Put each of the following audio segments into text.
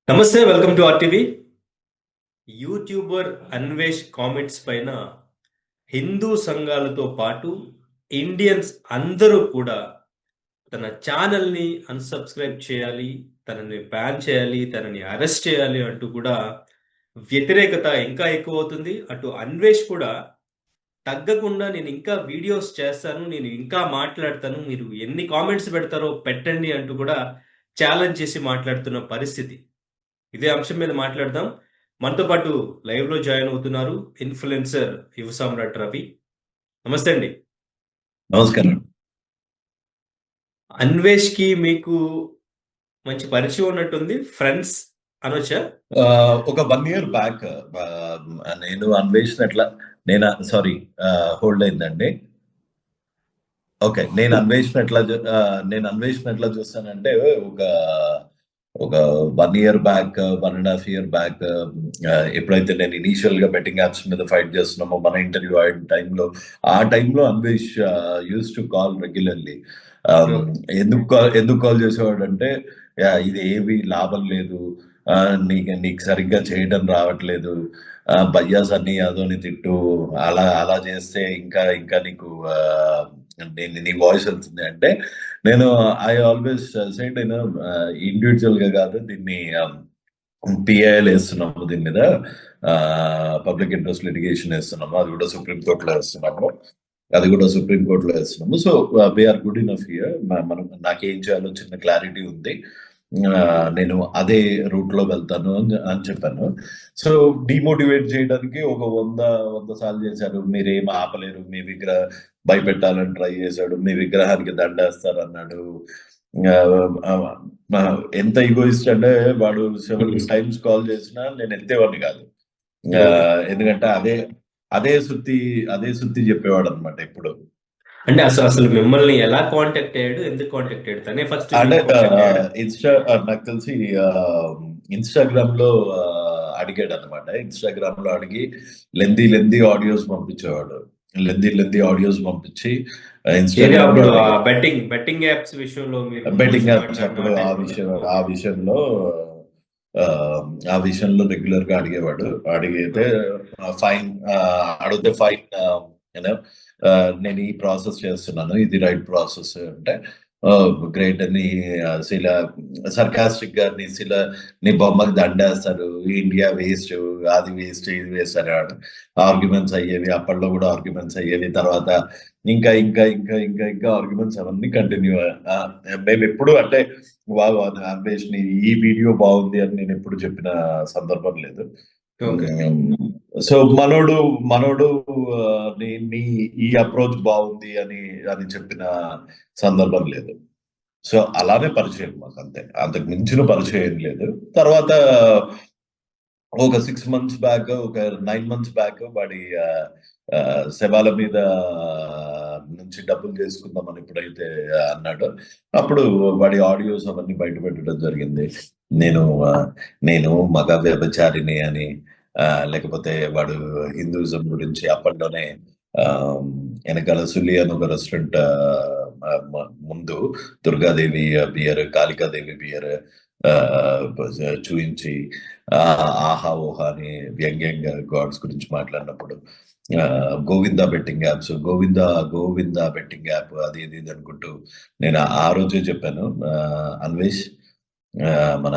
నమస్తే, welcome to RTV. YouTuber Anvesh comments పైన హిందూ సంఘాలతో పాటు ఇండియన్స్ అందరూ కూడా తన ఛానల్ని అన్సబ్స్క్రైబ్ చేయాలి, తనని బ్యాన్ చేయాలి, తనని అరెస్ట్ చేయాలి అంటూ కూడా వ్యతిరేకత ఇంకా ఎక్కువ అవుతుంది. అటు అన్వేష్ కూడా తగ్గకుండా నేను ఇంకా వీడియోస్ చేస్తాను, నేను ఇంకా మాట్లాడతాను, మీరు ఎన్ని కామెంట్స్ పెడతారో పెట్టండి అంటూ కూడా ఛాలెంజ్ చేసి మాట్లాడుతున్న పరిస్థితి. ఇదే అంశం మీద మాట్లాడదాం. మనతో పాటు లైవ్‌లో జాయిన్ అవుతున్నారు ఇన్‌ఫ్లుయెన్సర్ యువ సామ్రాట్ రవి. నమస్తే అండి. నమస్కారం. అన్వేష్‌కి మీకు మంచి పరిచయం ఉన్నట్టుంది. ఫ్రెండ్స్ అనొచ్చా? ఒక 1 ఇయర్ బ్యాక్ నేను అన్వేషణ ఎట్లా సారీ, హోల్డ్ అయిందండి. ఓకే. నేను అన్వేషణ ఎట్లా చూస్తానంటే ఒక ఒక 1 ఇయర్ బ్యాక్, 1.5 ఇయర్ బ్యాక్, ఎప్పుడైతే నేను ఇనీషియల్‌గా బెట్టింగ్ యాప్స్ మీద ఫైట్ చేస్తున్నామో మన ఇంటర్వ్యూ అయిన టైంలో, ఆ టైంలో Anvesh used to call regularly. Okay. ఎందుకు కాల్ చేసేవాడంటే, ఇది ఏమి లాభం లేదు. నీకు నీకు సరిగ్గా చేయడం రావట్లేదు. భయ్యా సన్నీ యాదవ్‌ని తిట్టు. అలా అలా చేస్తే ఇంకా ఇంకా నీకు నీ వాయిస్ వెళ్తుంది అంటే, నేను ఐ ఆల్వేస్ సెడ్ ఇండివిడ్యువల్‌గా కాదు దీన్ని పిఐఎల్ వేస్తున్నాము, దీని మీద పబ్లిక్ ఇంట్రెస్ట్ లిటిగేషన్ వేస్తున్నాము. అది కూడా సుప్రీంకోర్టులో వేస్తున్నాము. So we are good enough here. మనం నాకేం చేయాలో చిన్న క్లారిటీ ఉంది. నేను అదే రూట్ లో వెళ్తాను అని చెప్పాను. సో డిమోటివేట్ చేయడానికి ఒక 100 సార్లు చేశారు. మీరేం ఆపలేరు, మీ విగ్రహ భయపెట్టాలని ట్రై చేశాడు, మీ విగ్రహానికి దండేస్తారు అన్నాడు. ఎంత ఈగోయిస్ట్ అంటే వాడు 7 టైమ్స్ కాల్ చేసినా నేను ఎత్తేవాడిని కాదు. ఎందుకంటే అదే సుత్తి చెప్పేవాడు అనమాట ఎప్పుడు. అంటే అసలు మిమ్మల్ని ఎలా కాంటాక్ట్ అయ్యాడు? ఎందుకు కాంటాక్ట్ అయ్యాడు? తనే ఫస్ట్ అంటే కాంటాక్ట్ అయ్యాడా? నాకు తెలిసి ఇన్స్టాగ్రామ్ లో అడిగాడు అనమాట. ఇన్స్టాగ్రామ్ లో అడిగి లెందీ ఆడియోస్ పంపించేవాడు. లెందీ ఆడియోస్ పంపించి ఇన్స్టాగ్రామ్ లో బెట్టింగ్ యాప్స్ విషయంలో మీరు బెట్టింగ్ యాప్స్ మాట్లాడిన అప్పుడు ఆ టైంలోనే. ఆ విషయంలో రెగ్యులర్ గా అడిగేవాడు. అడిగితే ఫైన్, అడిగితే ఫైన్, నేను ఈ ప్రాసెస్ చేస్తున్నాను, ఇది రైట్ ప్రాసెస్ అంటే గ్రేట్ అని శిల సర్కాస్టిక్ గా నీ బొమ్మకి దండేస్తారు, ఇండియా వేస్ట్, అది వేస్ట్, ఇది వేస్ట్ అని ఆర్గ్యుమెంట్స్ అయ్యేవి. అప్పట్లో కూడా ఆర్గ్యుమెంట్స్ అయ్యేవి. తర్వాత ఇంకా ఇంకా ఇంకా ఇంకా ఇంకా ఆర్గ్యుమెంట్స్ అవన్నీ కంటిన్యూ. మేము ఎప్పుడు అంటే వావ్ అన్వేష్ ఈ వీడియో బాగుంది అని నేను ఎప్పుడు చెప్పిన సందర్భం లేదు. ఓకే. సో మనోడు నీ ఈ అప్రోచ్ బాగుంది అని అని చెప్పిన సందర్భం లేదు. సో అలానే పరిచయం మాకు, అంతే. అంతకు మించిన పరిచయం ఏం లేదు. తర్వాత ఒక 6 మంత్స్ బ్యాక్, ఒక 9 మంత్స్ బ్యాక్ వాడి శవాల మీద నుంచి డబ్బులు చేసుకుందామని ఎప్పుడైతే అన్నాడో, అప్పుడు వాడి ఆడియోస్ అవన్నీ బయట పెట్టడం జరిగింది. నేను నేను మగ వ్యభిచారిని అని, లేకపోతే వాడు హిందూయిజం గురించి అప్పట్లోనే వెనకాల సులి అని ఒక రెస్టారెంట్ ముందు దుర్గాదేవి బియర్, కాళికాదేవి బియర్ చూయించి ఆహా ఓహా అని వ్యంగ్యంగా గాడ్స్ గురించి మాట్లాడినప్పుడు, Govinda betting apps, Govinda betting app, అది ఇది ఇది అనుకుంటూ నేను ఆ రోజే చెప్పాను, అన్వేష్ మన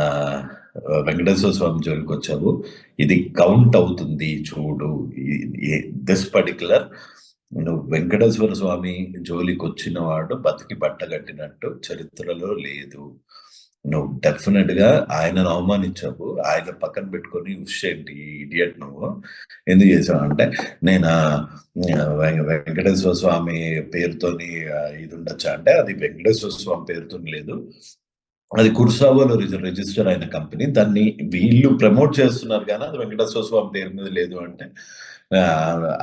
వెంకటేశ్వర స్వామి జోలికి వచ్చావు, ఇది కౌంట్ అవుతుంది చూడు. దిస్ పర్టికులర్ నువ్వు వెంకటేశ్వర స్వామి జోలికి వచ్చిన వాడు బతికి బట్టగట్టినట్టు చరిత్రలో లేదు. నువ్వు డెఫినెట్ గా ఆయనను అవమానించావు. ఆయన పక్కన పెట్టుకొని ఏంటి ఇడియట్ నువ్వు ఎందుకు చేసావు అంటే, నేను వెంకటేశ్వర స్వామి పేరుతోని ఇది ఉండొచ్చా అంటే, అది వెంకటేశ్వర స్వామి పేరుతో లేదు, అది కుర్సావోలో రిజిస్టర్ అయిన కంపెనీ. దాన్ని వీళ్ళు ప్రమోట్ చేస్తున్నారు కానీ అది వెంకటేశ్వర స్వామి పేరు మీద లేదు అంటే,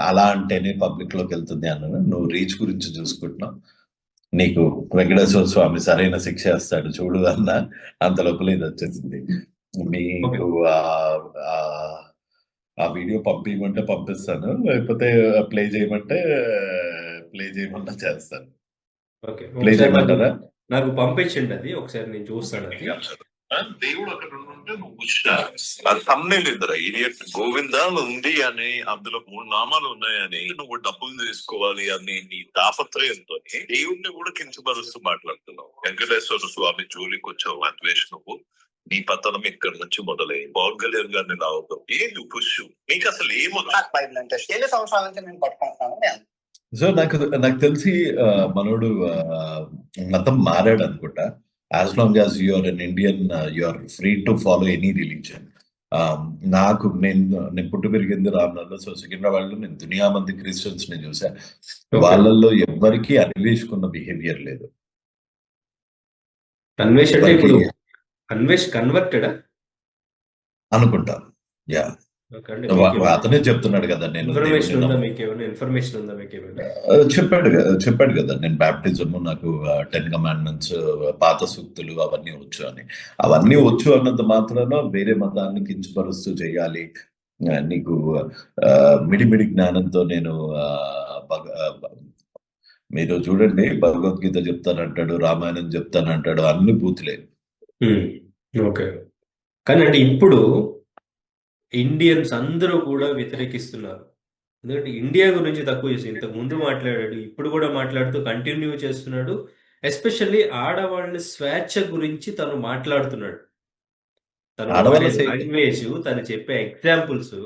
అలా అంటేనే పబ్లిక్ లోకి వెళ్తుంది అన్నాను. నువ్వు రీచ్ గురించి చూసుకుంటున్నావు, నీకు వెంకటేశ్వర స్వామి సరైన శిక్ష వేస్తాడు చూడు అన్న. అంత లోపల ఇది వచ్చేసింది. మీకు ఆ వీడియో పంపించమంటే పంపిస్తాను, లేకపోతే ప్లే చేయమంటే ప్లే చేయమన్నా చేస్తాను. ఓకే. ప్లే చేయమంటారా? నాకు పంపించండి, అది ఒకసారి నేను చూస్తాను అది. దేవుడు అక్కడ ఉంటే నువ్వు అది తమ్నేల్ ఇద్దరు ఇడియట్ గోవిందా ఉంది అని అందులో 3 నామాలు ఉన్నాయని నువ్వు డబ్బులు తీసుకోవాలి అని నీ తాపత్రయంతో దేవుణ్ణి కూడా కించపరుస్తూ మాట్లాడుతున్నావు. వెంకటేశ్వర స్వామి జోలికి వచ్చావు అద్వేష్ నువ్వు. నీ పతనం ఇక్కడ నుంచి మొదలై పవన్ కళ్యాణ్ గారిని రావద్దు ఏది పుష్ నీకు అసలు ఏమో ఎన్ని సంవత్సరాల నుంచి నేను పట్టుకుంటున్నాను. సో నాకు తెలిసి మనోడు మతం మారాడు అనుకుంటా. As long as you are an Indian you are free to follow any religion. నేను పుట్టి పెరిగింది రామ్నగర్లో. సో సికింద్రాబాద్లో నేను దునియా మంది క్రిస్టియన్స్ ని చూసా. వాళ్ళల్లో ఎవ్వరికి అన్వేషకున్న బిహేవియర్ లేదు. అన్వేష్ అంటే ఇప్పుడు అన్వేష్ కన్వర్టెడా అనుకుంటా. యా, అతనే చెప్తున్నాడు కదా. నేను చెప్పాడు కదా నేను బ్యాప్టిజం, నాకు 10 కమాండ్మెంట్స్, పాత సూక్తులు అవన్నీ వచ్చు అని. అవన్నీ వచ్చు అన్నంత మాత్రాన వేరే మతాన్ని కించపరుస్తూ చేయాలి. నీకు మిడిమిడి జ్ఞానంతో నేను మీరు చూడండి, భగవద్గీత చెప్తానంటాడు, రామాయణం చెప్తానంటాడు, అన్ని బూతులే. ఓకే, కానీ అంటే ఇప్పుడు ఇండియన్స్ అందరూ కూడా వ్యతిరేకిస్తున్నారు. ఎందుకంటే ఇండియా గురించి తక్కువ చేసి ఇంతకు ముందు మాట్లాడాడు, ఇప్పుడు కూడా మాట్లాడుతూ కంటిన్యూ చేస్తున్నాడు. ఎస్పెషల్లీ ఆడవాళ్ళ స్వేచ్ఛ గురించి తను మాట్లాడుతున్నాడు. లాంగ్వేజ్, తను చెప్పే ఎగ్జాంపుల్స్.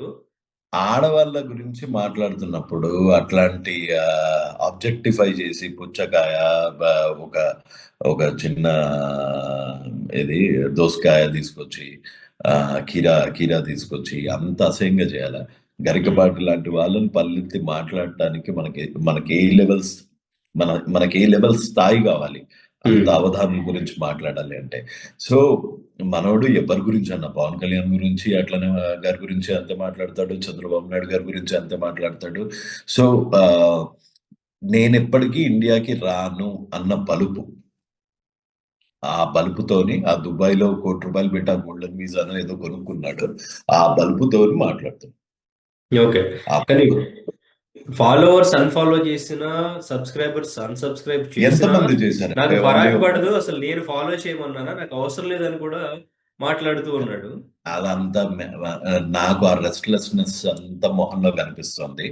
ఆడవాళ్ళ గురించి మాట్లాడుతున్నప్పుడు అట్లాంటి ఆబ్జెక్టిఫై చేసి పుచ్చకాయ, ఒక చిన్న దోసకాయ తీసుకొచ్చి, కీరా తీసుకొచ్చి అంత అసహ్యంగా చేయాలి. గరికపాటి లాంటి వాళ్ళని పల్లెత్తి మాట్లాడటానికి మనకి ఏ లెవెల్ స్థాయి కావాలి, అంత అవధానం గురించి మాట్లాడాలి అంటే. సో మనోడు ఎవరి గురించి అన్న, పవన్ కళ్యాణ్ గురించి అట్లనే గారి గురించి అంతే మాట్లాడతాడు, చంద్రబాబు నాయుడు గారి గురించి అంతే మాట్లాడతాడు. సో నేను ఎప్పటికీ ఇండియాకి రాను అన్న బలుపు, ఆ బలుపుతోని ఆ దుబాయ్లో ₹1 కోటి పెట్టి ఆ గోల్డెన్ వీసా ఏదో కొనుక్కున్నాడు, ఆ బలుపుతోని మాట్లాడుతున్నాడు. ఓకే, ఫాలోవర్స్ అన్ఫాలో చేసిన, సబ్స్క్రైబర్స్ అన్సబ్స్క్రైబ్ ఎంతమంది చేశారు నాకు పడదు, అసలు నేను ఫాలో చేయమన్నానా, నాకు అవసరం లేదని కూడా మాట్లాడుతూ ఉన్నాడు. అదంతా నాకు ఆ రెస్ట్లెస్నెస్ అంత మొహంలో కనిపిస్తుంది,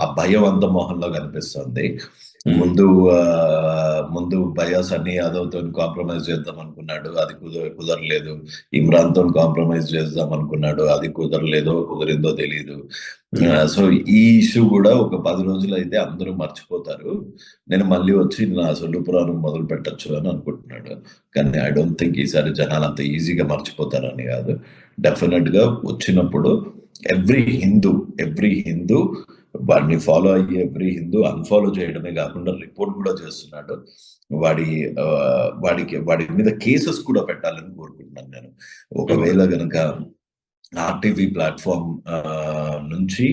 ఆ భయం అంత మొహంలో కనిపిస్తుంది. ముందు బయాస్ అన్ని యాదవ్ తో కాంప్రమైజ్ చేద్దాం అనుకున్నాడు, అది కుదరలేదు. ఇమ్రాన్ తో కాంప్రమైజ్ చేద్దాం అనుకున్నాడు, అది కుదిరిందో తెలియదు. సో ఈ ఇష్యూ కూడా ఒక 10 రోజులు అయితే అందరూ మర్చిపోతారు, నేను మళ్ళీ వచ్చి నా అసలు పురాణం మొదలు పెట్టచ్చు అని అనుకుంటున్నాడు. కానీ ఐ డోంట్ థింక్ ఈసారి జనాలు అంత ఈజీగా మర్చిపోతారని కాదు. డెఫినెట్ గా వచ్చినప్పుడు ఎవ్రీ హిందూ వాడిని ఫాలో అయ్యి ఎవ్రీ హిందూ అన్ఫాలో చేయడమే కాకుండా రిపోర్ట్ కూడా చేస్తున్నాడు. వాడి మీద కేసెస్ కూడా పెట్టాలని కోరుకుంటున్నాను నేను. ఒకవేళ గనక ఆర్టీవీ ప్లాట్ఫామ్ నుంచి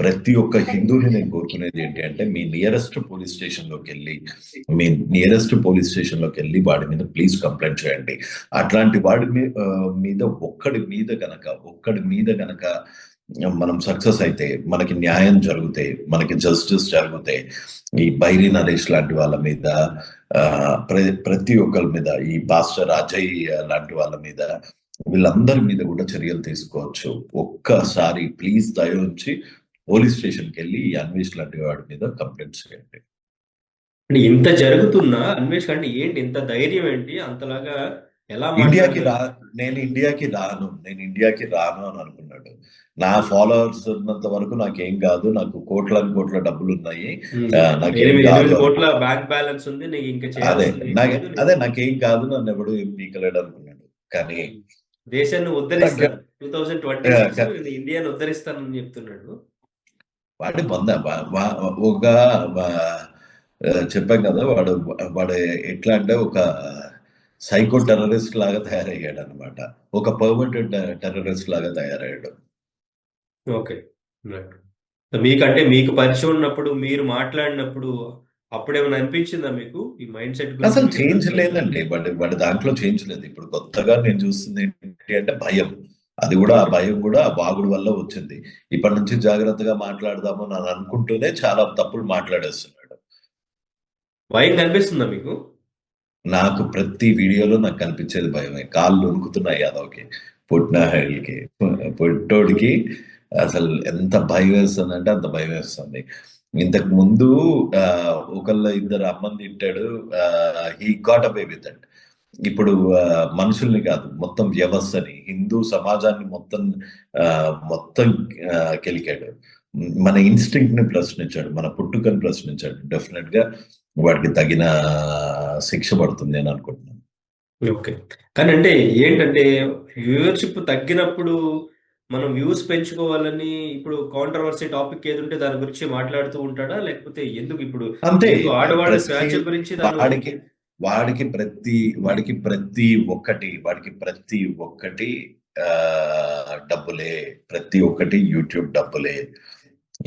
ప్రతి ఒక్క హిందూని నేను కోరుకునేది ఏంటి అంటే, మీ నియరెస్ట్ పోలీస్ స్టేషన్ లోకి వెళ్ళి వాడి మీద ప్లీజ్ కంప్లైంట్ చేయండి. అట్లాంటి వాడి మీద ఒక్కడి మీద గనక మనం సక్సెస్ అయితే, మనకి న్యాయం జరిగితే, మనకి జస్టిస్ జరిగితే, ఈ బైరీ నరేష్ లాంటి వాళ్ళ మీద, ప్రతి ఒక్కరి మీద, ఈ పాస్టర్ అజయ్ లాంటి వాళ్ళ మీద, వీళ్ళందరి మీద కూడా చర్యలు తీసుకోవచ్చు. ఒక్కసారి ప్లీజ్ దయ ఉంచి పోలీస్ స్టేషన్కి వెళ్ళి ఈ అన్వేష్ లాంటి వాడి మీద కంప్లైంట్ చేయండి. ఇంత జరుగుతున్నా అన్వేష్ అంటే ఏంటి, ఇంత ధైర్యం ఏంటి అంతలాగా? ఎలా నేను ఇండియాకి రాను అని అనుకున్నాడు. నా ఫాలోవర్స్ ఉన్నంత వరకు నాకేం కాదు, నాకు కోట్ల డబ్బులు ఉన్నాయి, బ్యాంక్ బ్యాలెన్స్ ఉంది, అదే నాకేం కాదు, నన్ను ఎవడు ఏం పీకలేడు అనుకున్నాడు. కానీ దేశాన్ని ఉద్ధరిస్తాను, 2020 ఇండియాను ఉద్ధరిస్తానని చెప్తున్నాడు. వాడి ఒక చెప్పాం కదా, వాడు ఎట్లా అంటే ఒక సైకో టెర్రరిస్ట్ లాగా తయారయ్యాడు అనమాట, ఒక పర్మనెంట్ టెర్రరిస్ట్ లాగా తయారయ్యాడు. ఓకే, మీకంటే మీకు పరిచయం ఉన్నప్పుడు, మీరు మాట్లాడినప్పుడు అప్పుడేమైనా అనిపించిందా మీకు ఈ మైండ్ సెట్? అసలు చేంజ్ లేదండి, వాడి దాంట్లో చేంజ్ లేదు. ఇప్పుడు కొత్తగా నేను చూస్తుంది ఏంటి అంటే భయం. అది కూడా ఆ భయం కూడా ఆ వాగుడు వల్ల వచ్చింది. ఇప్పటి నుంచి జాగ్రత్తగా మాట్లాడదాము అని అనుకుంటూనే చాలా తప్పులు మాట్లాడేస్తున్నాడు. భయం కనిపిస్తుందా మీకు? నాకు ప్రతి వీడియోలో నాకు కనిపించేది భయమే. కాళ్ళు వణుకుతున్నాయి యాదవ్‌కి. పుట్టినోడికి. పొట్టోడికి అసలు ఎంత భయం వేస్తుందంటే అంత భయం వేస్తుంది. ఇంతకు ముందు ఇద్దరు అమ్మని తిట్టాడు. He got away with that. ఇప్పుడు మనుషుల్ని కాదు, మొత్తం వ్యవస్థని, హిందూ సమాజాన్ని మొత్తం కెలికాడు. మన ఇన్‌స్టింక్ట్ ని ప్రశ్నించాడు. మన పుట్టుకని ప్రశ్నించాడు. డెఫినెట్ గా వాడికి తగిన శిక్ష పడుతుంది అని అనుకుంటున్నాను. ఓకే. కానీ అంటే ఏంటంటే వ్యూవర్‌షిప్ తగ్గినప్పుడు మనం వ్యూస్ పెంచుకోవాలని ఇప్పుడు కాంట్రోవర్సీ టాపిక్ ఏదుంటే దాని గురించి మాట్లాడుతూ ఉంటాడా? లేకపోతే ఎందుకు ఇప్పుడు అంతే. ఎందుకు ఆడవాళ్ళ ప్రతి స్వేచ్ఛ గురించి తను వాడికి వాడికి ప్రతి ఒక్కటి డబ్బులే. ప్రతి ఒక్కటి యూట్యూబ్ డబ్బులే.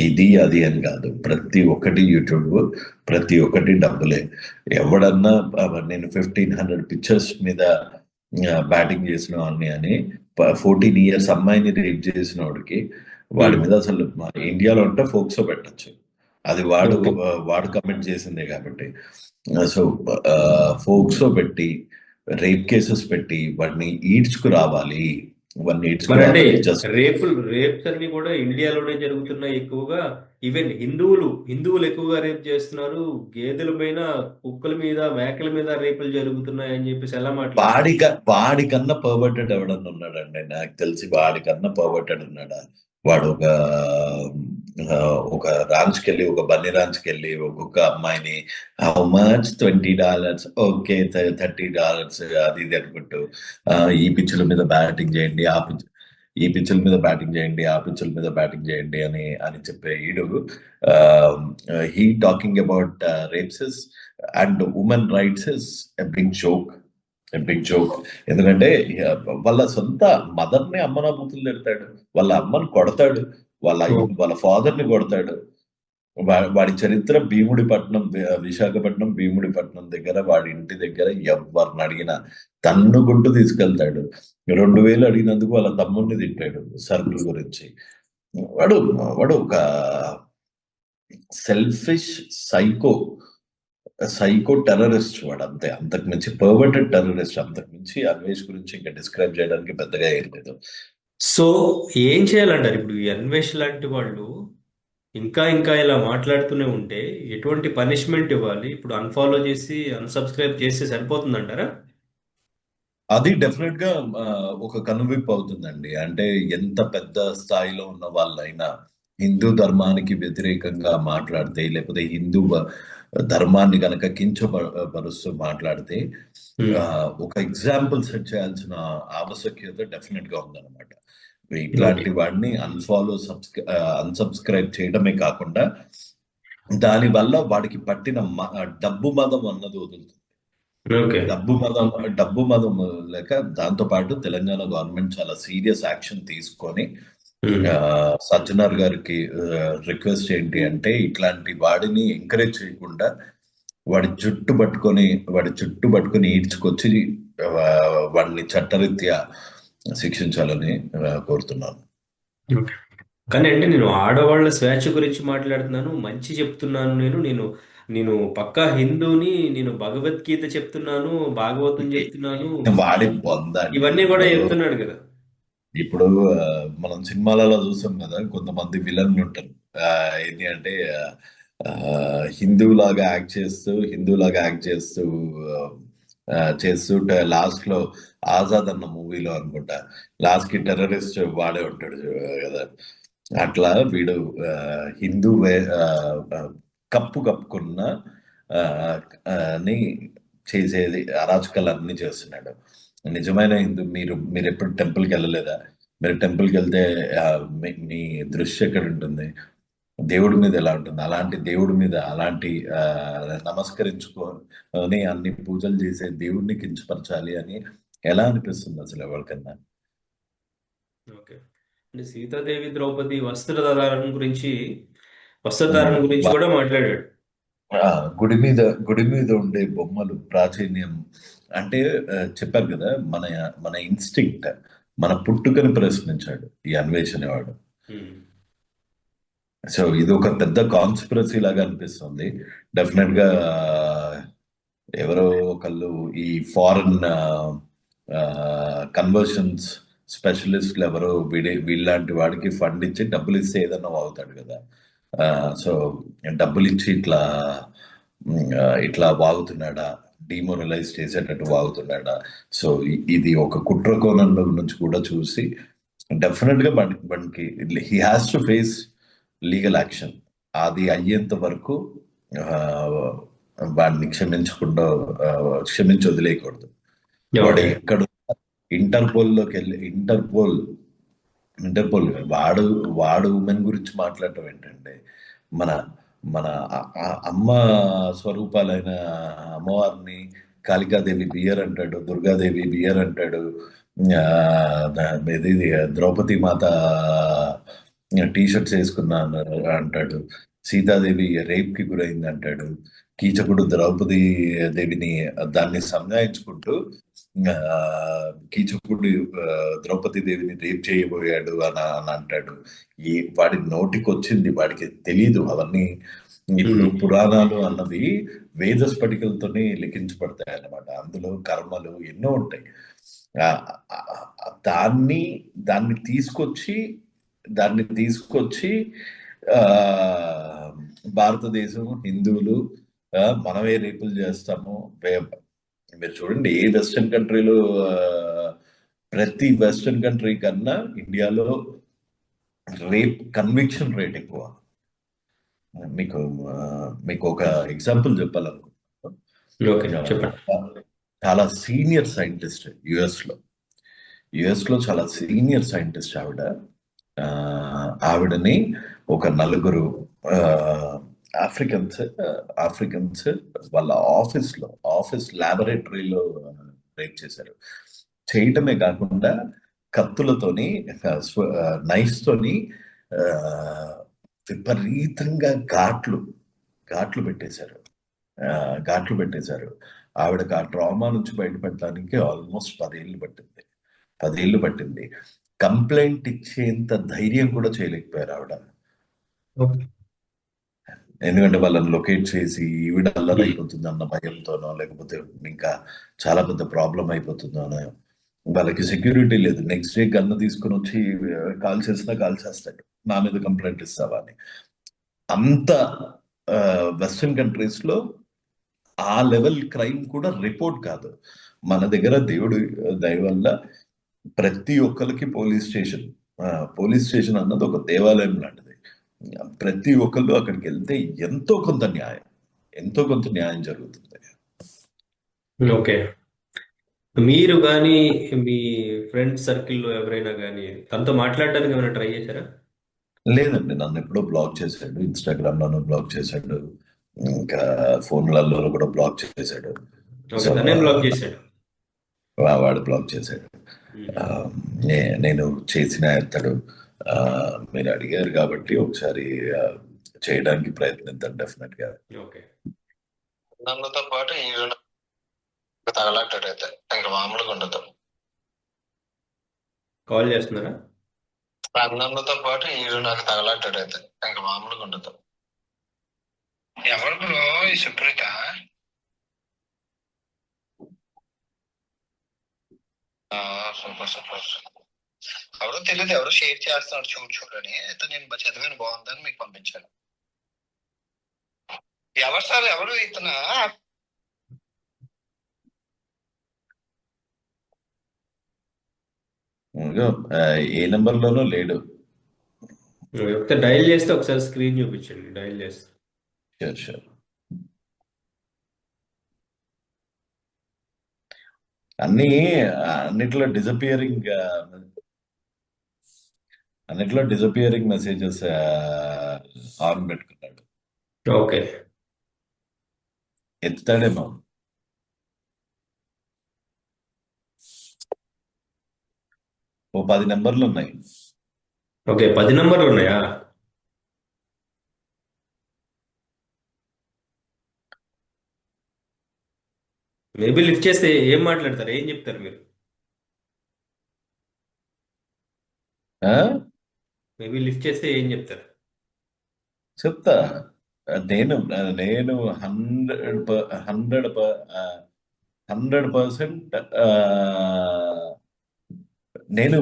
ఇది అది అని కాదు. ప్రతి ఒక్కటి యూట్యూబ్, ప్రతి ఒక్కటి డబ్బులే. ఎవడన్నా నేను 1500 పిక్చర్స్ మీద బ్యాటింగ్ చేసిన వాడిని అని 14 ఇయర్స్ అమ్మాయిని రేప్ చేసిన వాడి మీద అసలు ఇండియాలో ఉంటే ఫోక్సో పెట్టచ్చు. అది ఓకే. వాడు కమిట్ చేసిందే కాబట్టి. సో ఫోక్సో పెట్టి, రేప్ కేసెస్ పెట్టి వాడిని ఈడ్చుకు రావాలి. మరంటే జస్ట్ రేప్స్ అన్ని కూడా ఇండియాలోనే జరుగుతున్నాయి ఎక్కువగా. ఈవెన్ హిందువులు ఎక్కువగా రేప్ చేస్తున్నారు. గేదెల పైన, కుక్కల మీద, మేకల మీద రేపులు జరుగుతున్నాయి అని చెప్పేసి ఎలా మాట్లాడుతున్నారు? వాడికన్నా పర్వర్టెడ్ ఎవడన్నా ఉన్నాడండి? నాకు తెలిసి వాడికన్నా పర్వర్టెడ్ ఉన్నాడా? వాడు ఒక రాంచ్కి వెళ్ళి, ఒక బన్నీ రాంచ్కి వెళ్ళి ఒక్కొక్క అమ్మాయిని హౌ మచ్ $20 ఓకే $30 అది ఇది అనుకుంటూ ఈ పిచ్చుల మీద బ్యాటింగ్ చేయండి, ఈ పిచ్చుల మీద బ్యాటింగ్ చేయండి, ఆ పిచ్చుల మీద బ్యాటింగ్ చేయండి అని చెప్పే ఈడు he talking about rapes and women rights is a big joke. ఎందుకంటే వాళ్ళ సొంత మదర్ని అమ్మనా బూతులు తిడతాడు, వాళ్ళ అమ్మని కొడతాడు, వాళ్ళ ఫాదర్ ని కొడతాడు. వాడి చరిత్ర విశాఖపట్నం భీముడిపట్నం దగ్గర, వాడి ఇంటి దగ్గర ఎవరిని అడిగినా తన్నుకుంటూ తీసుకెళ్తాడు. 2000 అడిగినందుకు వాళ్ళ తమ్ముడిని తిట్టాడు సరుకుల గురించి. వాడు ఒక సెల్ఫిష్ సైకో టెర్రరిస్ట్ వాడు, అంతే. అంతకు మించి పర్వర్టెడ్ టెర్రరిస్ట్. అంతకు మించి అన్వేష్ గురించి ఇంకా డిస్క్రైబ్ చేయడానికి పెద్దగా ఏం లేదు. సో ఏం చేయాలంటారు ఇప్పుడు ఈ అన్వేష్ లాంటి వాళ్ళు ఇంకా ఇంకా ఇలా మాట్లాడుతూనే ఉంటే ఎటువంటి పనిష్మెంట్ ఇవ్వాలి? ఇప్పుడు అన్ఫాలో చేసి అన్సబ్స్క్రైబ్ చేస్తే సరిపోతుందంటారా? అది డెఫినెట్ గా ఒక కనువిప్పు అవుతుందండి. అంటే ఎంత పెద్ద స్థాయిలో ఉన్న వాళ్ళైనా హిందూ ధర్మానికి వ్యతిరేకంగా మాట్లాడితే, లేకపోతే ధర్మాన్ని కనుక కించపరుస్తూ మాట్లాడితే ఒక ఎగ్జాంపుల్ సెట్ చేయాల్సిన ఆవశ్యకత డెఫినెట్ గా ఉందన్నమాట. ఇట్లాంటి వాడిని అన్సబ్స్క్రైబ్ చేయడమే కాకుండా దాని వల్ల వాడికి పట్టిన డబ్బు మదం అన్నది వదులుతుంది. డబ్బు మదం లేక దాంతో పాటు తెలంగాణ గవర్నమెంట్ చాలా సీరియస్ యాక్షన్ తీసుకొని సజ్జనార్ గారికి రిక్వెస్ట్ ఏంటి అంటే ఇట్లాంటి వాడిని ఎంకరేజ్ చేయకుండా వాడి చుట్టు పట్టుకొని ఈడ్చుకొచ్చి వాడిని చట్టరీత్యా శిక్షించాలని కోరుతున్నాను. కానీ అంటే నేను ఆడవాళ్ళ స్వేచ్ఛ గురించి మాట్లాడుతున్నాను, మంచి చెప్తున్నాను. నేను పక్కా హిందూని, నేను భగవద్గీత చెప్తున్నాను, భాగవతం చెప్తున్నాను, వాడి పొందండి. ఇవన్నీ కూడా చెప్తున్నాడు కదా. ఇప్పుడు మనం సినిమాలలో చూస్తాం కదా, కొంతమంది విలన్లు ఉంటారు. ఏంటి అంటే హిందువులాగా యాక్ట్ చేస్తూ లాస్ట్ లో ఆజాద్ అన్న మూవీలో అనుకుంటా లాస్ట్ కి టెర్రరిస్ట్ వాడే ఉంటాడు కదా. అట్లా వీడు హిందూ కప్పుకున్న అని చేసేది అరాచకాలన్నీ చేస్తున్నాడు. నిజమైన హిందూ మీరు ఎప్పుడు టెంపుల్కి వెళ్ళలేదా? మీరు టెంపుల్కి వెళ్తే మీ దృష్టి ఎక్కడ ఉంటుంది? దేవుడి మీద ఎలా ఉంటుంది? అలాంటి దేవుడి మీద నమస్కరించుకొని అన్ని పూజలు చేసే దేవుడిని కించపరచాలి అని ఎలా అనిపిస్తుంది అసలు ఎవరికన్నా? ఓకే. అంటే సీతాదేవి ద్రౌపది వస్త్రధారణ గురించి కూడా మాట్లాడాడు. గుడి మీద ఉండే బొమ్మలు ప్రాచీన్యం అంటే చెప్పారు కదా, మన ఇన్స్టింక్ట్, మన పుట్టుకని ప్రశ్నించాడు ఈ అన్వేషణ వాడు. సో ఇది ఒక పెద్ద కాన్స్పిరసీ లాగా అనిపిస్తుంది. డెఫినెట్ గా ఎవరో ఒకళ్ళు ఈ ఫారెన్ కన్వర్షన్స్ స్పెషలిస్ట్లు ఎవరో వీళ్ళలాంటి వాడికి ఫండ్ ఇచ్చి డబ్బులు ఇస్తే ఏదన్నా వాగుతాడు కదా. సో డబ్బులు ఇచ్చి ఇట్లా వాగుతున్నాడా, డిమోరలైజ్ చేసేటట్టు వాగుతున్నాడా. సో ఇది ఒక కుట్ర కోణంలో నుంచి కూడా చూసి డెఫినెట్ గా మనకి he has to face legal action. అది అయ్యేంత వరకు ఆ, వాడిని క్షమించి వదిలేయకూడదు. వాడు ఓకే. ఎక్కడ ఇంటర్పోల్లోకి వెళ్ళి ఇంటర్పోల్ వాడు వాడు ఉమెన్ గురించి మాట్లాడటం ఏంటంటే, మన మన అమ్మ స్వరూపాలైన అమ్మవారిని కాళికాదేవి బియర్ అంటాడు, దుర్గాదేవి బియర్ అంటాడు, ఇది ద్రౌపది మాత టీ షర్ట్స్ వేసుకున్నాను అంటాడు, సీతాదేవి రేప్ కి గురైంది అంటాడు, కీచకుడు ద్రౌపది దేవిని దాన్ని సంజాయించుకుంటూ ఆ, కీచకుడు ద్రౌపది దేవిని రేప్ చేయబోయాడు అని అంటాడు. వాడి నోటికి వచ్చింది, వాడికి తెలీదు అవన్నీ. ఇప్పుడు పురాణాలు అన్నవి వేద స్ఫటికలతోనే లిఖించబడతాయి అన్నమాట. అందులో కర్మలు ఎన్నో ఉంటాయి. ఆ, ఆ, దాన్ని దాన్ని తీసుకొచ్చి దాన్ని తీసుకొచ్చి ఆ భారతదేశం హిందువులు మనమే రేపులు చేస్తాము. మీరు చూడండి, ఏ వెస్టర్న్ కంట్రీలో ప్రతి వెస్టర్న్ కంట్రీ కన్నా ఇండియాలో రేప్ కన్విక్షన్ రేట్ ఎక్కువ. మీకు మీకు ఒక ఎగ్జాంపుల్ చెప్పాలనుకుంటున్నాను. ఓకే, చెప్పండి. చాలా సీనియర్ సైంటిస్ట్ యుఎస్ లో చాలా సీనియర్ సైంటిస్ట్ ఆ, ఆవిడని ఒక నలుగురు ఆఫ్రికన్స్ ఆఫ్రికన్స్ వాళ్ళ ఆఫీస్ ల్యాబొరేటరీలో రేప్ చేశారు. చేయటమే కాకుండా కత్తులతోని నైఫ్స్ తోని ఆ, విపరీతంగా ఘాట్లు పెట్టేశారు. ఆ, ఘాట్లు పెట్టేశారు. ఆవిడకి ఆ ట్రామా నుంచి బయటపడటానికి ఆల్మోస్ట్ 10 ఏళ్ళు పట్టింది. కంప్లైంట్ ఇచ్చేంత ధైర్యం కూడా చేయలేకపోయారు ఆవిడ. ఓకే. ఎందుకంటే వాళ్ళని లొకేట్ చేసి ఈవిడ అల్లరైపోతుంది అన్న భయంతోనో, లేకపోతే ఇంకా చాలా పెద్ద ప్రాబ్లం అయిపోతుందోనో. వాళ్ళకి సెక్యూరిటీ లేదు. నెక్స్ట్ డే గన్ను తీసుకుని వచ్చి కాల్ చేస్తాడు, నా మీద కంప్లైంట్ ఇస్తావా అని. అంత వెస్టర్న్ కంట్రీస్ లో ఆ లెవెల్ క్రైమ్ కూడా రిపోర్ట్ కాదు. మన దగ్గర దేవుడు దయ వల్ల ప్రతి ఒక్కరికి పోలీస్ స్టేషన్ అన్నది ఒక దేవాలయం లాంటిది. ప్రతి ఒక్కళ్ళు అక్కడికి వెళ్తే ఎంతో కొంత న్యాయం జరుగుతుంది. ఓకే. మీరు కానీ మీ ఫ్రెండ్ సర్కిల్లో ఎవరైనా కానీ తనతో మాట్లాడడానికి ఏమైనా ట్రై చేశారా? లేదండి, నన్ను ఎప్పుడో బ్లాక్ చేశాడు, ఇన్స్టాగ్రామ్ లోనూ బ్లాక్ చేశాడు, ఇంకా ఫోన్లలో కూడా బ్లాక్ చేశాడు. ఓకే, సో తనేం బ్లాక్ చేశాడు? వాడు బ్లాక్ చేశాడు. ఆ, నేను చేసిన ఎత్తడు. ఆ, మీరు అడిగారు కాబట్టి ఒకసారి చేయడానికి ప్రయత్నిద్దాం డెఫినెట్ గా. ఓకే. నన్నతో పాటు ఈ తగలట్టడైతే ఇంకా మామూలుగా ఉండదు. కాల్ చేస్తున్నారా? నన్నతో పాటు ఈ నాకు తగలట్టడైతే ఇంకా మామూలుగా ఉండదు. ఎవరు బ్రో ఈ సుప్రీత? Super super. ఎవరో తెలియదు, ఎవరో షేర్ చేస్తున్నాడు చూడని అయితే నేను చదివాను, బాగుందని మీకు పంపించాను. ఎవరు సార్, ఎవరు ఇతను? ఏ నెంబర్ లోనూ లేడు. ఒకసారి డైల్ చేస్తే ఒకసారి స్క్రీన్ చూపించండి, డైల్ చేస్తే. షూర్. అన్నిట్లో డిజపియరింగ్ మెసేజెస్ ఆన్ పెట్టుకున్నాడు. ఓకే. ఎత్తుతాడేమో. ఓ 10 నెంబర్లు ఉన్నాయి. ఓకే, 10 నంబర్లు ఉన్నాయా? మేబీ లిఫ్ట్ చేస్తే ఏం మాట్లాడతారు, ఏం చెప్తారు మీరు? ఆ? మేబీ లిఫ్ట్ చేస్తే ఏం చెప్తారు? చెప్తా. నేను నేను 100% నేను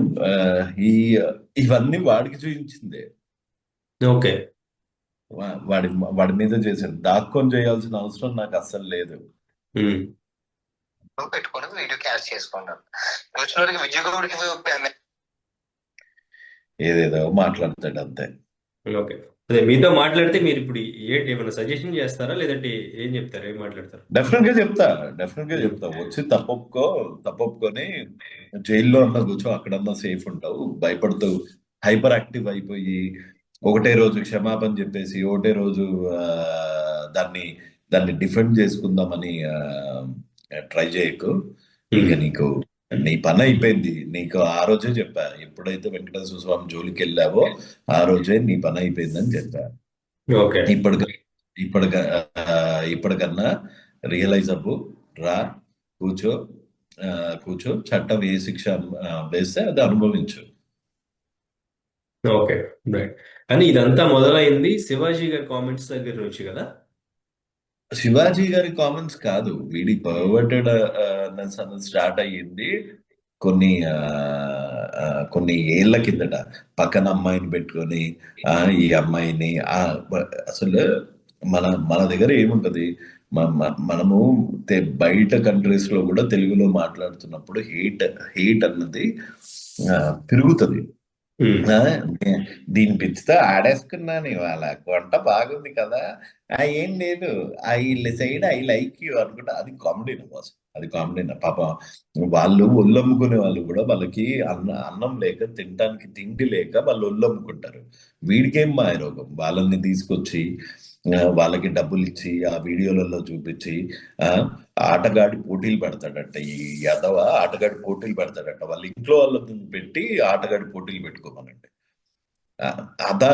ఈ ఇవన్నీ వాడికి చూపించిందే. ఓకే. వాడి వాడి మీద చేశాడు. దాక్కొని చేయాల్సిన అవసరం నాకు అస్సలు లేదు. పెట్టుకొని వీడియో క్యాచ్ చేసుకుంటాను. వచ్చినోడికి విజయగౌడికి ఏదేదో మాట్లాడతాడు అంతే. ఓకే. అదే మీతో మాట్లాడితే మీరు ఇప్పుడు ఏంటి ఏమైనా సజెషన్ చేస్తారా? లేదంటే ఏం చెప్తారు? ఏం మాట్లాడతారు? డెఫినెట్ గా చెప్తా. వచ్చి తప్పొప్పుకొని జైల్లో అన్నా కూర్చో, అక్కడన్నా సేఫ్ ఉంటావు. భయపడుతూ హైపర్ యాక్టివ్ అయిపోయి ఒకటే రోజు క్షమాపణ చెప్పేసి ఒకటే రోజు ఆ, దాన్ని దాన్ని డిఫెండ్ చేసుకుందామని ట్రై చేయకు. ఇక నీకు నీ పని అయిపోయింది. నీకు ఆ రోజే చెప్పా, ఎప్పుడైతే వెంకటేశ్వర స్వామి జోలికి వెళ్ళావో ఆ రోజే నీ పని అయిపోయిందని చెప్పా. ఓకే. ఇప్పటిక ఇప్పటిక ఇప్పటికన్నా రియలైజ్ అవ్వు, రా, కూర్చో, కూర్చో, చట్టం ఏ శిక్ష వేస్తే అది అనుభవించు. ఓకే. రైట్. కానీ ఇదంతా మొదలైంది శివాజీ గారి కామెంట్స్ దగ్గర నుంచి కదా? శివాజీ గారి కామెంట్స్ కాదు, వీడి పర్వర్టెడ్ అన్నది స్టార్ట్ అయ్యింది కొన్ని కొన్ని ఏళ్ల కిందట. పక్కన అమ్మాయిని పెట్టుకొని ఈ అమ్మాయిని అసలు మన మన దగ్గర ఏముంటది, మనము బయట కంట్రీస్ లో కూడా తెలుగులో మాట్లాడుతున్నప్పుడు హేట్ అన్నది పెరుగుతుంది. దీని పిచ్చితో ఆడేసుకున్నాను ఇవాళ, వంట బాగుంది కదా, ఏం లేదు, వీళ్ళ సైడ్ ఐ లైక్ యూ అనుకుంటా. అది కామెడీనా బాస్, అది కామెడీనా? పాపం వాళ్ళు ఒళ్ళమ్ముకునే వాళ్ళు కూడా, వాళ్ళకి అన్నం లేక, తినడానికి తిండి లేక వాళ్ళు ఒళ్ళమ్ముకుంటారు. వీడికేం మాయరోగం? వాళ్ళని తీసుకొచ్చి వాళ్ళకి డబ్బులు ఇచ్చి ఆ వీడియోలలో చూపించి ఆటగాడి పోటీలు పెడతాడట. ఈ యాదవ ఆటగాడి పోటీలు పెడతాడట. వాళ్ళ ఇంట్లో వాళ్ళని పెట్టి ఆటగాడి పోటీలు పెట్టుకోమనండి. అదా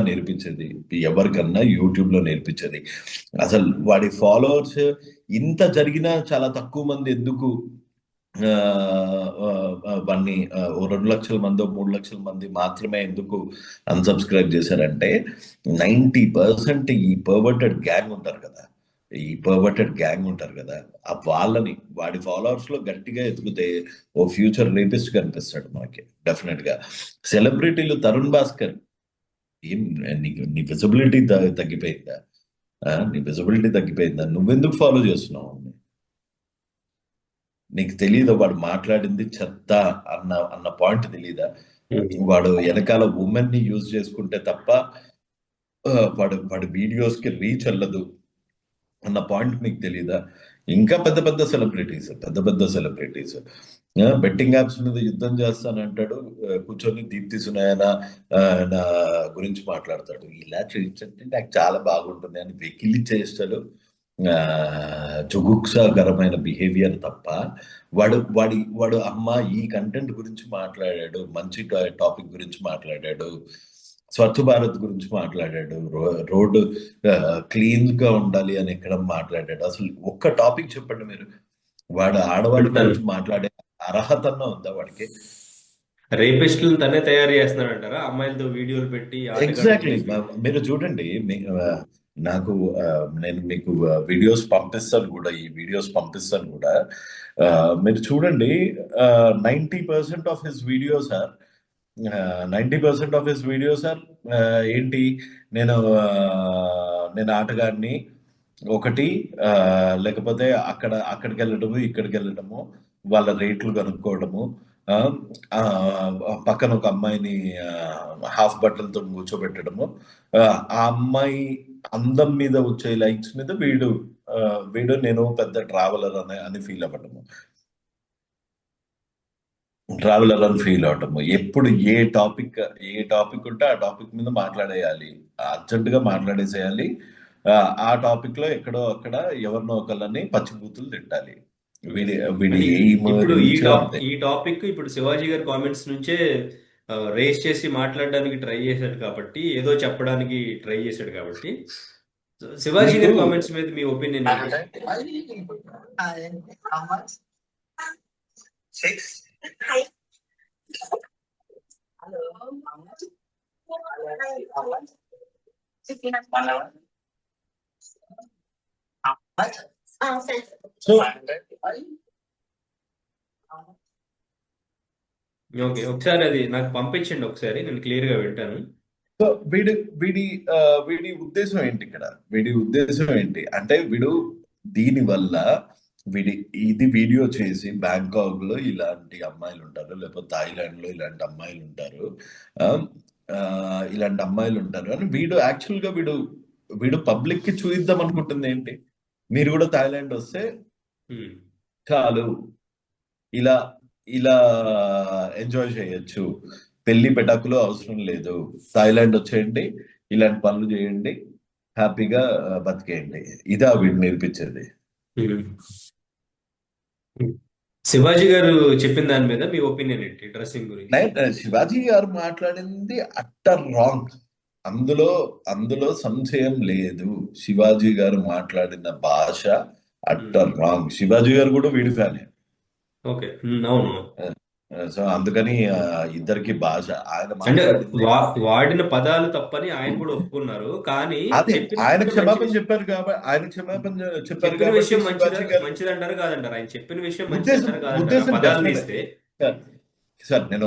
నేర్పించేది, ఎవరికన్నా యూట్యూబ్ లో నేర్పించేది. అసలు వాడి ఫాలోవర్స్ ఇంత జరిగినా చాలా తక్కువ మంది ఎందుకు వాడిని 2 లక్షల మంది 3 లక్షల మంది మాత్రమే ఎందుకు అన్సబ్స్క్రైబ్ చేశారంటే, 90% ఈ పర్వర్టెడ్ గ్యాంగ్ ఉంటారు కదా, వాళ్ళని వాడి ఫాలోవర్స్ లో గట్టిగా ఎత్తుకుతే ఓ ఫ్యూచర్ రేపిస్ట్ కనిపిస్తాడు మనకి డెఫినెట్ గా. సెలబ్రిటీలు తరుణ్ భాస్కర్, ఏం నీ విజిబిలిటీ తగ్గిపోయిందా? నువ్వెందుకు ఫాలో చేస్తున్నావు? నీకు తెలియదా వాడు మాట్లాడింది చెత్త అన్న పాయింట్ తెలీదా? వాడు వెనకాల ఉమెన్ ని యూజ్ చేసుకుంటే తప్ప వాడి వీడియోస్ కి రీచ్ వెళ్ళదు అన్న పాయింట్ మీకు తెలీదా? ఇంకా పెద్ద పెద్ద సెలబ్రిటీస్ బెట్టింగ్ యాప్స్ మీద యుద్ధం చేస్తానంటాడు, కూర్చొని దీప్తి సునయన నా గురించి మాట్లాడతాడు. ఇలా చేయించంటే నాకు చాలా బాగుంటుంది అని వెకిలి చేస్తాడు. జుగుప్సాకరమైన బిహేవియర్ తప్ప వాడు అమ్మ ఈ కంటెంట్ గురించి మాట్లాడాడు, మంచి టాపిక్ గురించి మాట్లాడాడు, స్వచ్ఛ భారత్ గురించి మాట్లాడాడు, రోడ్డు క్లీన్ గా ఉండాలి అని ఎక్కడ మాట్లాడాడు? అసలు ఒక్క టాపిక్ చెప్పండి మీరు. వాడు ఆడవాళ్ళ గురించి మాట్లాడే అర్హత ఉందా వాడికి? రేపిస్టులను తనే తయారు చేస్తున్నాడంటారా? అమ్మాయిలతో వీడియోలు పెట్టి ఎగ్జాక్ట్లీ. మీరు చూడండి, నాకు నేను మీకు వీడియోస్ పంపిస్తాను కూడా, మీరు చూడండి. 90% of his videos are 90% of his videos are ఏంటి, నేను నేను ఆటగాడిని ఒకటి, లేకపోతే అక్కడికి వెళ్ళడము, ఇక్కడికి వెళ్ళడము, వాళ్ళ రేట్లు కనుక్కోవడము, పక్కన ఒక అమ్మాయిని హాఫ్ బట్టలతో కూర్చోబెట్టడము, ఆ అమ్మాయి అందం మీద వచ్చే లైక్స్ మీద వీడు నేను పెద్ద ట్రావెలర్ అని ఫీల్ అవ్వడము, ఎప్పుడు ఏ టాపిక్ ఉంటే ఆ టాపిక్ మీద మాట్లాడేయాలి, అర్జెంటుగా మాట్లాడేసేయాలి. ఆ టాపిక్ లో ఎక్కడో అక్కడ ఎవరినో ఒకళ్ళని పచ్చిబూతులు తిట్టాలి. వీడి ఇప్పుడు ఈ టాపిక్ ఇప్పుడు శివాజీ గారి కామెంట్స్ నుంచే రేస్ చేసి మాట్లాడడానికి ట్రై చేశాడు కాబట్టి, ఏదో చెప్పడానికి ట్రై చేశాడు కాబట్టి, శివాజీ గారి కామెంట్స్ మీద మీ ఒపీనియన్ సో ఓకే, ఒకసారి అది నాకు పంపించండి, ఒకసారి నేను క్లియర్ గా వింటాను. సో వీడి వీడి ఆ, వీడి ఉద్దేశం ఏంటి ఇక్కడ? వీడి ఉద్దేశం ఏంటి అంటే వీడు దీని వల్ల వీడి ఇది వీడియో చేసి బ్యాంకాక్ లో ఇలాంటి అమ్మాయిలు ఉంటారు, లేకపోతే థాయిలాండ్ లో ఇలాంటి అమ్మాయిలు ఉంటారు, ఆ, ఆ, ఇలాంటి అమ్మాయిలు ఉంటారు అని వీడు యాక్చువల్ గా వీడు వీడు పబ్లిక్ కి చూయిద్దాం అనుకుంటుంది ఏంటి? మీరు కూడా థాయిలాండ్ వస్తే ఉమ్. చాలు, ఇలా ఇలా ఎంజాయ్ చేయొచ్చు, పెళ్లి పెటాకులు అవసరం లేదు, థాయిలాండ్ వచ్చేయండి, ఇలాంటి పనులు చేయండి, హ్యాపీగా బతికేయండి. ఇదా వీడు నేర్పించేది. ఉమ్. శివాజీ గారు చెప్పిన దాని మీద మీ ఒపీనియన్ ఏంటి, డ్రెస్సింగ్ గురించి? శివాజీ గారు మాట్లాడింది అట్టర్ రాంగ్. అందులో అందులో సంశయం లేదు. శివాజీ గారు మాట్లాడిన భాష అట్టర్ రాంగ్. శివాజీ గారు కూడా వీడి ఫ్యానే. ఓకే. అవును. సో అందుకని ఇద్దరికి భాష ఆయన అంటే మాట్లాడింది వాడిన పదాలు తప్పని ఆయన కూడా ఒప్పుకున్నారు, కానీ అదే. చెప్పిన ఆయన విషయం క్షమాపణ మంచి చెప్పారు కాబట్టి ఆయన క్షమాపణ చెప్పారు చెప్పిన కాబట్టి విషయం శివాజీ గారు మంచిదంటారు కాదంటారు, ఆయన చెప్పిన విషయం ఉద్దేశం మంచిదంటారు కాదంటారు, ఆ ఉద్దేశం పదాలు డెఫినెట్. తీస్తే. సార్ నేను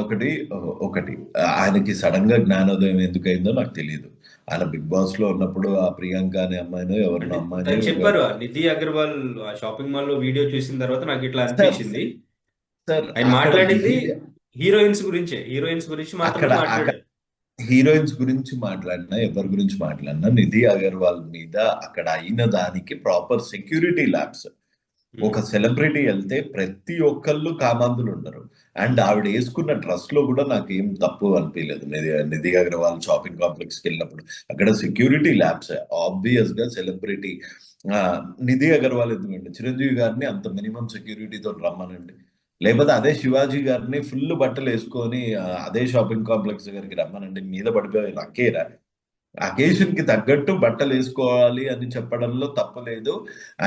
ఒకటి ఆయనకి సడన్ గా జ్ఞానోదయం ఎందుకు అయిందో నాకు తెలియదు. ఆయన బిగ్ బాస్ లో ఉన్నప్పుడు ఆ ప్రియాంక అనే అమ్మాయినో ఎవరినో అంటే అమ్మాయిని తను చెప్పారు, ఆ నిధి అగర్వాల్ ఆ షాపింగ్ మాల్ లో వీడియో చూసిన తర్వాత నాకు ఇట్లా సార్ అనిపించింది. సార్ ఆయన అక్కడ మాట్లాడింది నిధి హీరోయిన్స్ గురించి అక్కడ మాత్రమే అక్కడ మాట్లాడారు. హీరోయిన్స్ గురించి మాట్లాడినా ఎవరి గురించి మాట్లాడినా నిధి అగర్వాల్ మీద అక్కడ అయిన దానికి ప్రాపర్ సెక్యూరిటీ ల్యాబ్స్. ఒక సెలబ్రిటీ వెళ్తే ప్రతి ఒక్కళ్ళు కామాంధులు ఉండరు. అండ్ ఆవిడ వేసుకున్న డ్రెస్ లో కూడా నాకు ఏం తప్పు అనిపించలేదు. నిధి అగర్వాల్ షాపింగ్ కాంప్లెక్స్ కి వెళ్ళినప్పుడు అక్కడ సెక్యూరిటీ ల్యాబ్స్ ఆబ్వియస్ గా సెలబ్రిటీ. నిధి అగర్వాల్ ఎందుకండి, చిరంజీవి గారిని అంత మినిమం సెక్యూరిటీతో రమ్మనండి, లేకపోతే అదే శివాజీ గారిని ఫుల్ బట్టలు వేసుకొని అదే షాపింగ్ కాంప్లెక్స్ దగ్గరికి రమ్మనండి, మీద పడిపోయి నక్కేరా. అకేషన్ కి తగ్గట్టు బట్టలు వేసుకోవాలి అని చెప్పడంలో తప్పలేదు.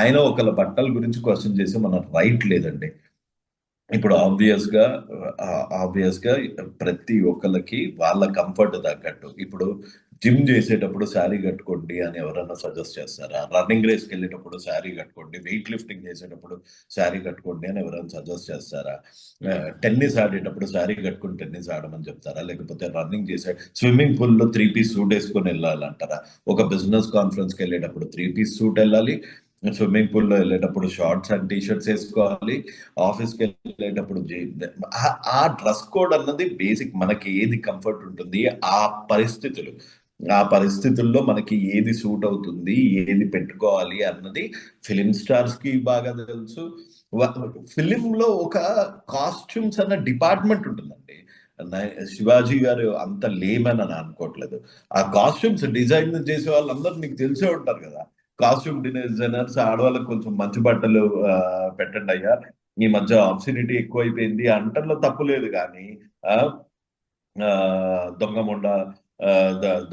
ఆయన ఒకళ్ళ బట్టల గురించి క్వశ్చన్ చేసి మన రైట్ లేదండి. ఇప్పుడు ఆబ్వియస్ గా ప్రతి ఒక్కళ్ళకి వాళ్ళ కంఫర్ట్ తగ్గట్టు. ఇప్పుడు జిమ్ చేసేటప్పుడు శారీ కట్టుకోండి అని ఎవరన్నా సజెస్ట్ చేస్తారా? రన్నింగ్ రేస్కి వెళ్ళేటప్పుడు శారీ కట్టుకోండి, వెయిట్ లిఫ్టింగ్ చేసేటప్పుడు శారీ కట్టుకోండి అని ఎవరైనా సజెస్ట్ చేస్తారా? టెన్నిస్ ఆడేటప్పుడు శారీ కట్టుకుని టెన్నిస్ ఆడమని చెప్తారా? లేకపోతే రన్నింగ్ చేసే స్విమ్మింగ్ పూల్ లో 3 పీస్ సూట్ వేసుకొని వెళ్ళాలంటారా? ఒక బిజినెస్ కాన్ఫరెన్స్ కి వెళ్ళేటప్పుడు 3 పీస్ సూట్ వెళ్ళాలి, స్విమ్మింగ్ పూల్ లో వెళ్ళేటప్పుడు షార్ట్స్ అండ్ టీ షర్ట్స్ వేసుకోవాలి, ఆఫీస్కి వెళ్ళేటప్పుడు ఆ డ్రెస్ కోడ్ అన్నది బేసిక్. మనకి ఏది కంఫర్ట్ ఉంటుంది ఆ పరిస్థితుల్లో మనకి ఏది సూట్ అవుతుంది, ఏది పెట్టుకోవాలి అన్నది ఫిలిం స్టార్స్ కి బాగా తెలుసు. ఫిలిం లో ఒక కాస్ట్యూమ్స్ అన్న డిపార్ట్మెంట్ ఉంటుందండి. శివాజీ గారు అంత లేమని అని అనుకోవట్లేదు. ఆ కాస్ట్యూమ్స్ డిజైన్ చేసే వాళ్ళందరూ నీకు తెలిసే ఉంటారు కదా. కాస్ట్యూమ్ డిజైనర్స్ ఆడవాళ్ళకి కొంచెం మంచి బట్టలు పెట్టండి అయ్యా, ఈ మధ్య ఆబ్సినిటీ ఎక్కువైపోయింది అంటల్లో తప్పు లేదు. కానీ ఆ దొంగ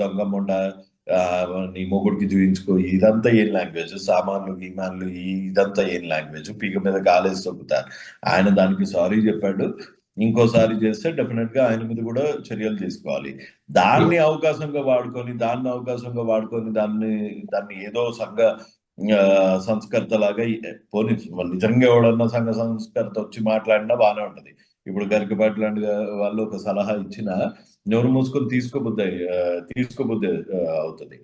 దొంగ నీ మొగుడికి చూయించుకో, ఇదంతా ఏం లాంగ్వేజ్? సామాన్లు గీమాన్లు ఇదంతా ఏం లాంగ్వేజ్? పీక మీద కాలేసి తొక్కుతారు. ఆయన దానికి సారీ చెప్పాడు. ఇంకోసారి చేస్తే డెఫినెట్ గా ఆయన మీద కూడా చర్యలు తీసుకోవాలి. దాన్ని అవకాశంగా వాడుకొని దాన్ని ఏదో సంస్కర్త లాగా పోనీ నిజంగా ఎవడన్నా సంఘ సంస్కర్త వచ్చి మాట్లాడినా బాగానే ఉంటది. ఇప్పుడు గరికపాటి లాంటి వాళ్ళు ఒక సలహా ఇచ్చినా నోరు మూసుకొని తీసుకోబుద్ది అవుతుంది.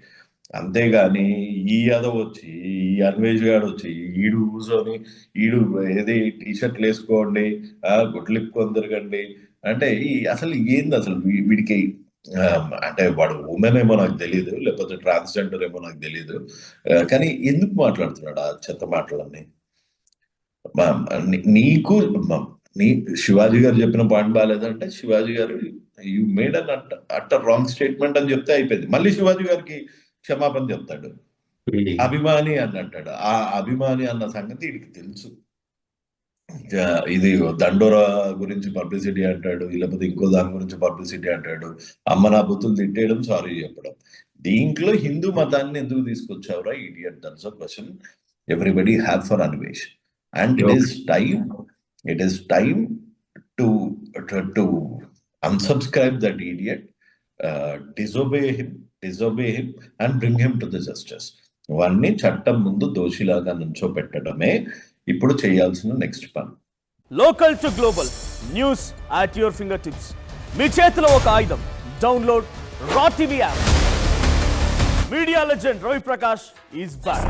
అంతేగాని ఈ యాదవ్ వచ్చి, ఈ అన్వేష్ గాడు వచ్చి, ఈడు ఏది టీ షర్ట్లు వేసుకోండి, గుడ్లిప్పుకొని తిరగండి అంటే అసలు ఏంది అసలు వీడికి? అంటే వాడు ఉమెన్ ఏమో నాకు తెలియదు, లేకపోతే ట్రాన్స్జెండర్ ఏమో నాకు తెలియదు. కానీ ఎందుకు మాట్లాడుతున్నాడు ఆ చెత్త మాటలన్నీ? నీకు నీ శివాజీ గారు చెప్పిన పాయింట్ బాగాలేదంటే శివాజీ గారు you made an utter wrong statement అని చెప్తే అయిపోయింది. మళ్ళీ శివాజీ గారికి క్షమాపణ చెప్తాడు. అభిమాని అని అంటాడు. ఆ అభిమాని అన్న సంగతి వీడికి తెలుసు. ఇది దండోరా గురించి పబ్లిసిటీ అంటాడు, లేకపోతే ఇంకో దాని గురించి పబ్లిసిటీ అంటాడు, అమ్మ నా బుద్ధులు తిట్టేయడం, సారీ చెప్పడం. దీంట్లో హిందూ మతాన్ని ఎందుకు తీసుకొచ్చావురా idiot? That's a question everybody have for Anvesh. And it is time to unsubscribe that idiot. Disobey him and bring him to the justice. వాడిని చట్టం ముందు దోషిలాగా నుంచోపెట్టడమే ఇప్పుడు చేయాల్సిన నెక్స్ట్ పని. Local to global news at your finger tips. మీ చేతిలో ఒక ఆయుధం. Download Raw TV app. Media legend Ravi Prakash is back.